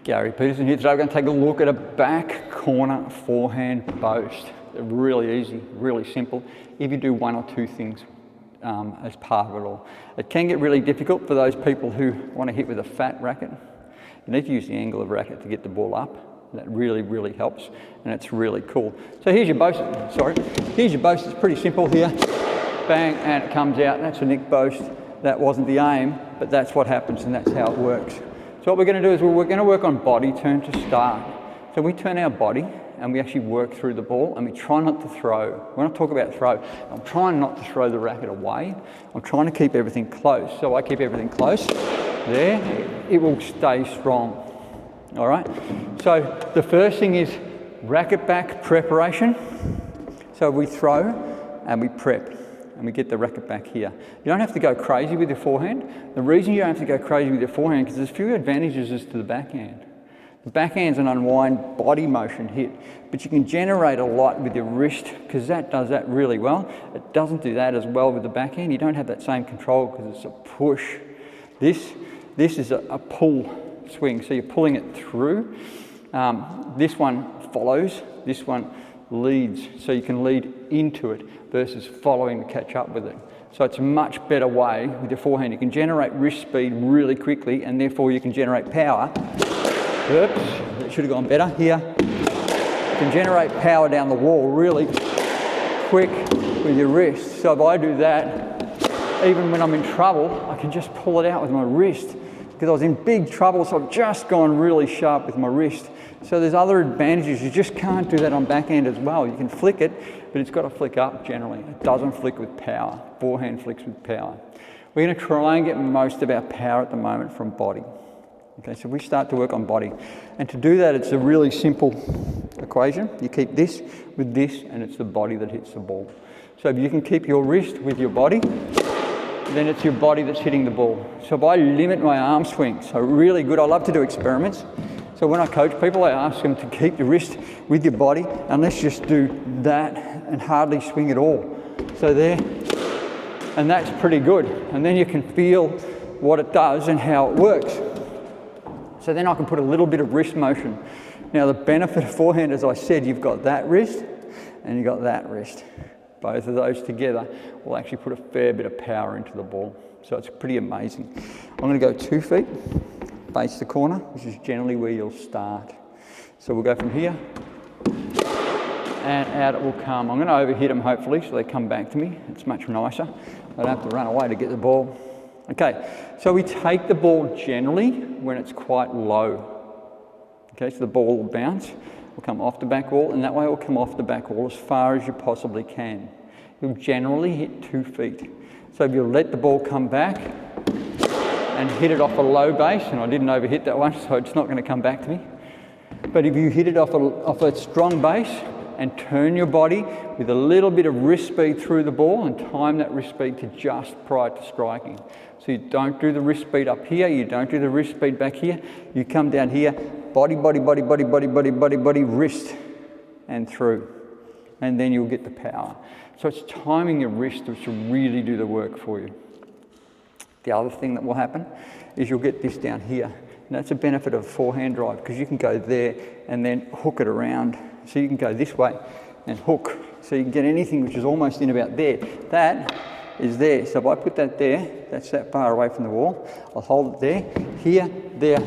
Gary Peterson here. Today we're going to take a look at a back corner forehand boast. They're really easy, really simple, if you do one or two things as part of it all. It can get really difficult for those people who want to hit with a fat racket. You need to use the angle of the racket to get the ball up. That really, really helps, and it's really cool. So here's your boast, here's your boast. It's pretty simple here. Bang, and it comes out. That's a nick boast. That wasn't the aim, but that's what happens, and that's how it works. So what we're going to do is we're going to work on body turn to start. So we turn our body and we actually work through the ball, and we try not to throw. When I talk about throw, I'm trying not to throw the racket away. I'm trying to keep everything close. So I keep everything close. There, it will stay strong. All right? So the first thing is racket back preparation. So we throw and we prep. And we get the racket back here. You don't have to go crazy with your forehand. The reason you don't have to go crazy with your forehand is there's few advantages as to the backhand. The backhand's an unwind body motion hit, but you can generate a lot with your wrist because that does that really well. It doesn't do that as well with the backhand. You don't have that same control because it's a push. This is a pull swing, so you're pulling it through. This one follows, this one leads, so you can lead into it versus following to catch up with it. So it's a much better way with your forehand. You can generate wrist speed really quickly, and therefore you can generate power. Oops, that should have gone better here. You can generate power down the wall really quick with your wrist. So if I do that, even when I'm in trouble, I can just pull it out with my wrist because I was in big trouble, so I've just gone really sharp with my wrist. So there's other advantages. You just can't do that on backhand as well. You can flick it, but it's got to flick up generally. It doesn't flick with power. Forehand flicks with power. We're going to try and get most of our power at the moment from body. Okay, so we start to work on body. And to do that, it's a really simple equation. You keep this with this, and it's the body that hits the ball. So if you can keep your wrist with your body, then it's your body that's hitting the ball. So if I limit my arm swing, so really good, I love to do experiments. So when I coach people, I ask them to keep your wrist with your body, and let's just do that and hardly swing at all. So there, and that's pretty good. And then you can feel what it does and how it works. So then I can put a little bit of wrist motion. Now the benefit of forehand, as I said, you've got that wrist and you've got that wrist. Both of those together will actually put a fair bit of power into the ball. So it's pretty amazing. I'm going to go 2 feet. Base the corner, which is generally where you'll start. So we'll go from here, and out it will come. I'm going to overhit them hopefully so they come back to me. It's much nicer. I don't have to run away to get the ball. Okay, so we take the ball generally when it's quite low. Okay, so the ball will bounce, will come off the back wall, and that way it will come off the back wall as far as you possibly can. You'll generally hit 2 feet. So if you let the ball come back, and hit it off a low base, and I didn't overhit that one, so it's not going to come back to me. But if you hit it off a strong base and turn your body with a little bit of wrist speed through the ball and time that wrist speed to just prior to striking. So you don't do the wrist speed up here, you don't do the wrist speed back here, you come down here, body, body, body, body, body, body, body, body, wrist, and through. And then you'll get the power. So it's timing your wrist to really do the work for you. The other thing that will happen is you'll get this down here. And that's a benefit of forehand drive because you can go there and then hook it around. So you can go this way and hook. So you can get anything which is almost in about there. That is there. So if I put that there, that's that far away from the wall. I'll hold it there, here, there.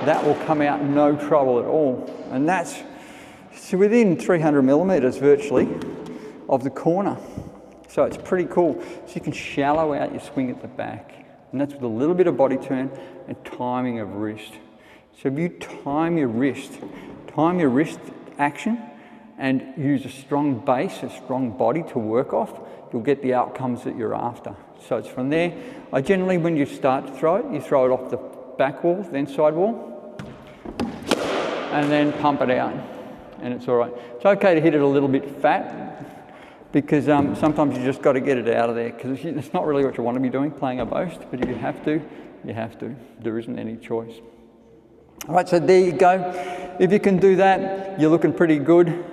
That will come out no trouble at all. And that's within 300 millimeters virtually of the corner. So it's pretty cool. So you can shallow out your swing at the back. And that's with a little bit of body turn and timing of wrist. So if you time your wrist action and use a strong base, a strong body to work off, you'll get the outcomes that you're after. So it's from there. I generally, when you start to throw it, you throw it off the back wall, then side wall, and then pump it out. And it's all right. It's okay to hit it a little bit fat, because sometimes you just got to get it out of there because it's not really what you want to be doing, playing a boast, but if you have to, you have to. There isn't any choice. All right, so there you go. If you can do that, you're looking pretty good.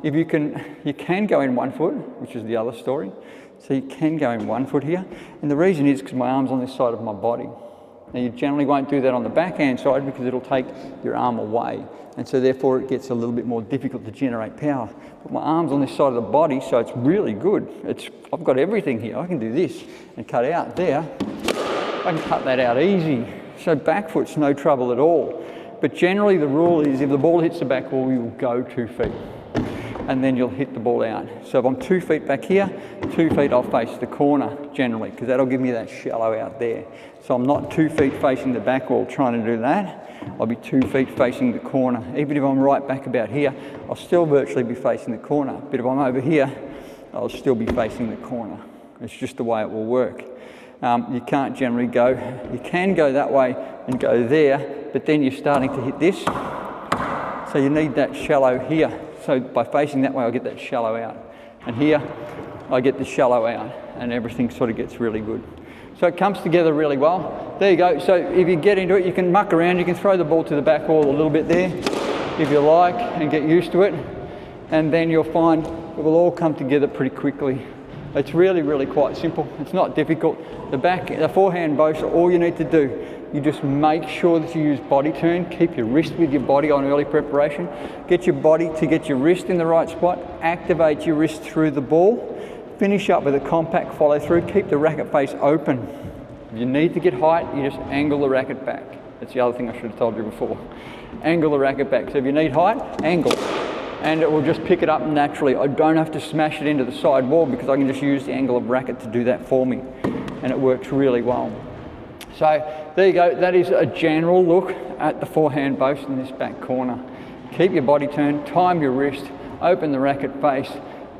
If you can go in 1 foot, which is the other story. So you can go in 1 foot here. And the reason is because my arm's on this side of my body. Now you generally won't do that on the backhand side because it'll take your arm away, and so therefore it gets a little bit more difficult to generate power. But my arm's on this side of the body, so it's really good. I've got everything here. I can do this and cut out there. I can cut that out easy. So back foot's no trouble at all. But generally the rule is if the ball hits the back wall, you will go 2 feet. And then you'll hit the ball out. So if I'm 2 feet back here, 2 feet I'll face the corner generally, because that'll give me that shallow out there. So I'm not 2 feet facing the back wall trying to do that. I'll be 2 feet facing the corner. Even if I'm right back about here, I'll still virtually be facing the corner. But if I'm over here, I'll still be facing the corner. It's just the way it will work. You can't generally go, you can go that way and go there, but then you're starting to hit this. So you need that shallow here. So by facing that way, I'll get that shallow out. And here, I get the shallow out, and everything sort of gets really good. So it comes together really well. There you go. So if you get into it, you can muck around. You can throw the ball to the back wall a little bit there, if you like, and get used to it. And then you'll find it will all come together pretty quickly. It's really, really quite simple. It's not difficult. The forehand boast, all you need to do, you just make sure that you use body turn. Keep your wrist with your body on early preparation. Get your body to get your wrist in the right spot. Activate your wrist through the ball. Finish up with a compact follow through. Keep the racket face open. If you need to get height, you just angle the racket back. That's the other thing I should have told you before. Angle the racket back. So if you need height, angle. And it will just pick it up naturally. I don't have to smash it into the side wall because I can just use the angle of racket to do that for me. And it works really well. So there you go. That is a general look at the forehand boast in this back corner. Keep your body turned, time your wrist, open the racket face.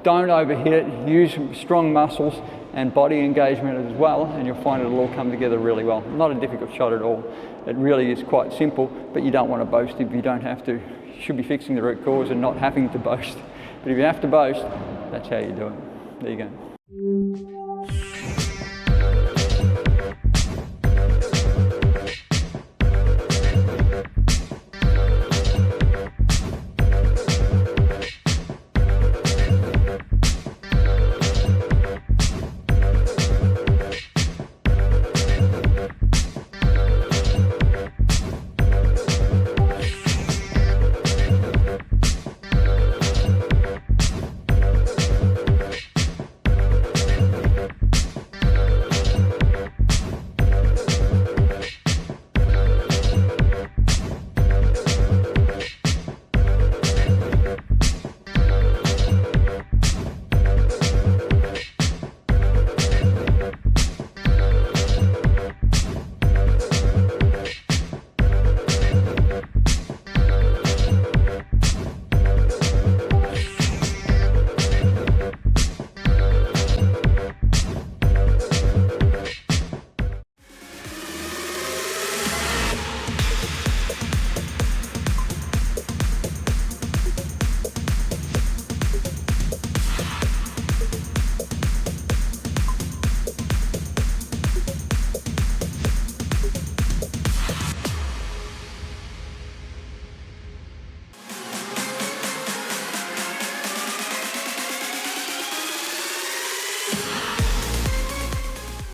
Don't overhit it. Use strong muscles and body engagement as well, and you'll find it'll all come together really well. Not a difficult shot at all. It really is quite simple, but you don't want to boast if you don't have to. You should be fixing the root cause and not having to boast. But if you have to boast, that's how you do it. There you go.